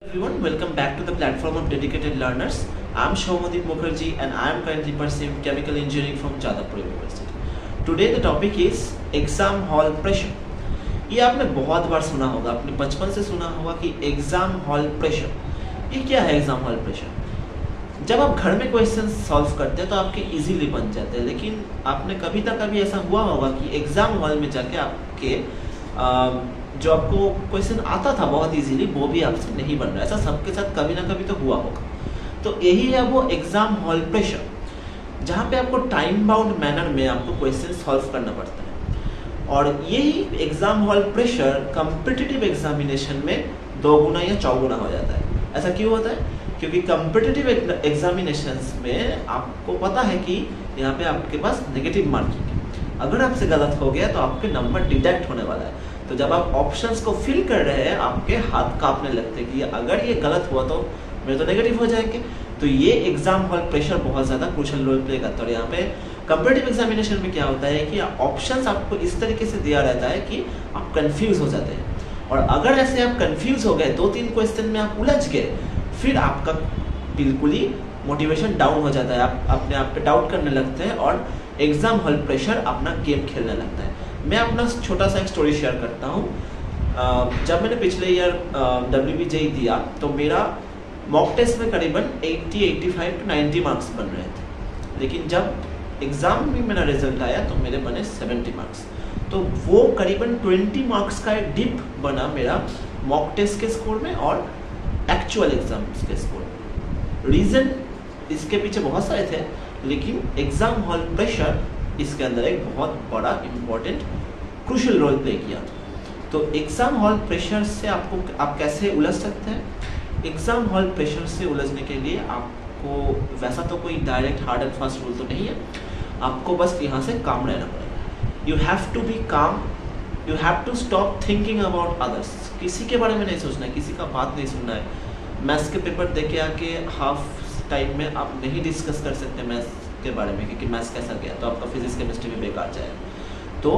Everyone, welcome back to the platform of dedicated learners. I am Shaumadip Mukherjee and I am currently pursuing chemical engineering from Jadavpur University. Today the topic is exam hall pressure. ये आपने बहुत बार सुना होगा, अपने बचपन से सुना होगा कि एग्जाम हॉल प्रेशर. ये क्या है एग्जाम हॉल प्रेशर? जब आप घर में क्वेश्चन सॉल्व करते हैं तो आपके इजीली बन जाते हैं, लेकिन आपने कभी ना कभी ऐसा हुआ होगा कि एग्जाम हॉल में जाके आपके जो आपको क्वेश्चन आता था बहुत इजीली वो भी आपसे नहीं बन रहा. ऐसा सबके साथ कभी ना कभी तो हुआ होगा. तो यही है वो एग्जाम हॉल प्रेशर, जहाँ पे आपको टाइम बाउंड मैनर में आपको क्वेश्चन सॉल्व करना पड़ता है. और यही exam hall pressure competitive examination में 2 गुना या 4 गुना हो जाता है. ऐसा क्यों होता है? क्योंकि कॉम्पिटिटिव एग्जामिनेशंस में आपको पता है कि यहाँ पे आपके पास नेगेटिव मार्किंग है. अगर आपसे गलत हो गया तो आपके नंबर डिडक्ट होने वाला है. तो जब आप ऑप्शंस को फिल कर रहे हैं आपके हाथ कांपने लगते हैं कि अगर ये गलत हुआ तो मेरे तो नेगेटिव हो जाएंगे. तो ये एग्जाम हॉल प्रेशर बहुत ज़्यादा क्रूशियल रोल प्ले करता है. और यहाँ पे कंपेटिटिव एग्जामिनेशन में क्या होता है कि ऑप्शंस आपको इस तरीके से दिया रहता है कि आप कंफ्यूज हो जाते हैं. और अगर ऐसे आप कंफ्यूज हो गए 2-3 क्वेश्चन में आप उलझ गए, फिर आपका बिल्कुल ही मोटिवेशन डाउन हो जाता है. आप अपने आप पे डाउट करने लगते हैं और एग्जाम हॉल प्रेशर अपना गेम खेलने लगता है. मैं अपना छोटा सा एक स्टोरी शेयर करता हूँ. जब मैंने पिछले ईयर WBJEE दिया तो मेरा मॉक टेस्ट में करीबन 80, 85 to 90 मार्क्स बन रहे थे. लेकिन जब एग्ज़ाम में मेरा रिजल्ट आया तो मेरे बने 70 मार्क्स. तो वो करीबन 20 मार्क्स का एक डिप बना मेरा मॉक टेस्ट के स्कोर में और एक्चुअल एग्जाम के स्कोर में. रीज़न इसके पीछे बहुत सारे थे, लेकिन एग्ज़ाम हॉल प्रेशर इसके अंदर एक बहुत बड़ा इम्पोर्टेंट क्रूशियल रोल प्ले किया. तो एग्ज़ाम हॉल प्रेशर से आप कैसे उलझ सकते हैं? एग्ज़ाम हॉल प्रेशर से उलझने के लिए आपको वैसा तो कोई direct hard and fast rule तो नहीं है. आपको बस यहाँ से काम रहना पड़ेगा. You have to be calm. You have to stop thinking about others. किसी के बारे में नहीं सोचना है, किसी का बात नहीं सुनना है. मैथ्स के पेपर दे के आके हाफ टाइम में आप नहीं डिस्कस कर सकते मैथ्स के बारे में, क्योंकि मैथ्स कैसा गया तो आपका फिजिक्स केमिस्ट्री भी बेकार जाएगा. तो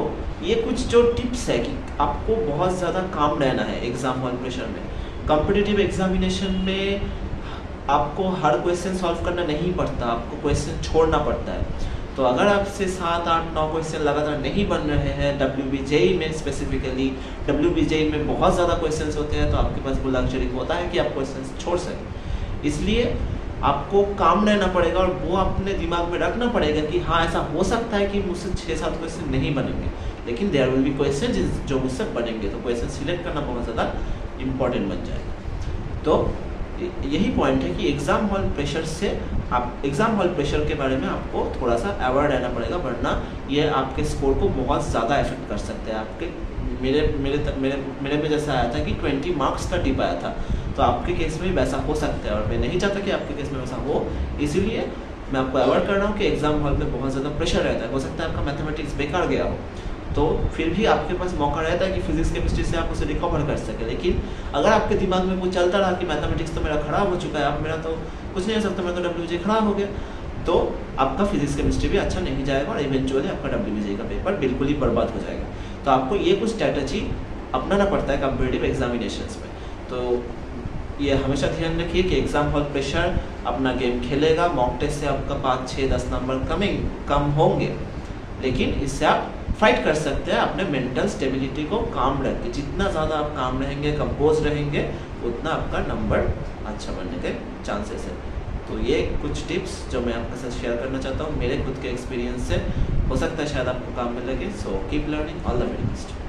ये कुछ जो टिप्स है कि आपको बहुत ज़्यादा काम रहना है एग्जाम हॉल प्रेशर में. कॉम्पिटिटिव एग्जामिनेशन में आपको हर क्वेश्चन सॉल्व करना नहीं पड़ता, आपको क्वेश्चन छोड़ना पड़ता है. तो अगर आपसे 7, 8, 9 क्वेश्चन लगातार नहीं बन रहे हैं WBJEE में, स्पेसिफिकली WBJEE में बहुत ज़्यादा क्वेश्चन होते हैं, तो आपके पास वो लग्जरी होता है कि आप क्वेश्चन छोड़ सकें. इसलिए आपको काम रहना पड़ेगा और वो अपने दिमाग में रखना पड़ेगा कि हाँ, ऐसा हो सकता है कि मुझसे 6-7 क्वेश्चन नहीं बनेंगे, लेकिन देयर विल बी क्वेश्चन जो मुझसे बनेंगे. तो क्वेश्चन सिलेक्ट करना बहुत ज़्यादा इम्पॉर्टेंट बन जाएगा. तो यही पॉइंट है कि एग्ज़ाम हॉल प्रेशर से आप एग्ज़ाम हॉल प्रेशर के बारे में आपको थोड़ा सा अवेयर रहना पड़ेगा, वरना ये आपके स्कोर को बहुत ज़्यादा इफेक्ट कर सकते हैं. आपके मेरे में जैसा आया था कि 20 मार्क्स का डिप आया था, तो आपके केस में भी वैसा हो सकता है और मैं नहीं चाहता कि आपके केस में वैसा हो. इसीलिए मैं आपको अवेयर कर रहा हूँ कि एग्जाम हॉल में बहुत ज़्यादा प्रेशर रहता है. हो सकता है आपका मैथमेटिक्स बेकार गया हो, तो फिर भी आपके पास मौका रहता है कि फिजिक्स केमिस्ट्री से आप उसे रिकवर कर सकें. लेकिन अगर आपके दिमाग में वो चलता रहा कि मैथमेटिक्स तो मेरा खराब हो चुका है, अब मेरा तो कुछ नहीं हो सकता, मेरा तो WBJEE खराब हो गया, तो आपका फिजिक्स केमिस्ट्री भी अच्छा नहीं जाएगा और इवेंचुअली आपका WBJEE का पेपर बिल्कुल ही बर्बाद हो जाएगा. तो आपको ये कुछ स्ट्रैटेजी अपनाना पड़ता है कॉम्पिटिटिव एग्जामिनेशंस में. तो ये हमेशा ध्यान रखिए कि एग्जाम हॉल प्रेशर अपना गेम खेलेगा. मॉक टेस्ट से आपका 5, 6, 10 नंबर कम होंगे, लेकिन इससे आप फाइट कर सकते हैं अपने मेंटल स्टेबिलिटी को काम रख के. जितना ज़्यादा आप काम रहेंगे, कंपोज रहेंगे, उतना आपका नंबर अच्छा बनने के चांसेस है. तो ये कुछ टिप्स जो मैं आपके साथ शेयर करना चाहता हूँ मेरे खुद के एक्सपीरियंस से. हो सकता है शायद आपको काम में लगे. So keep learning. All the very best.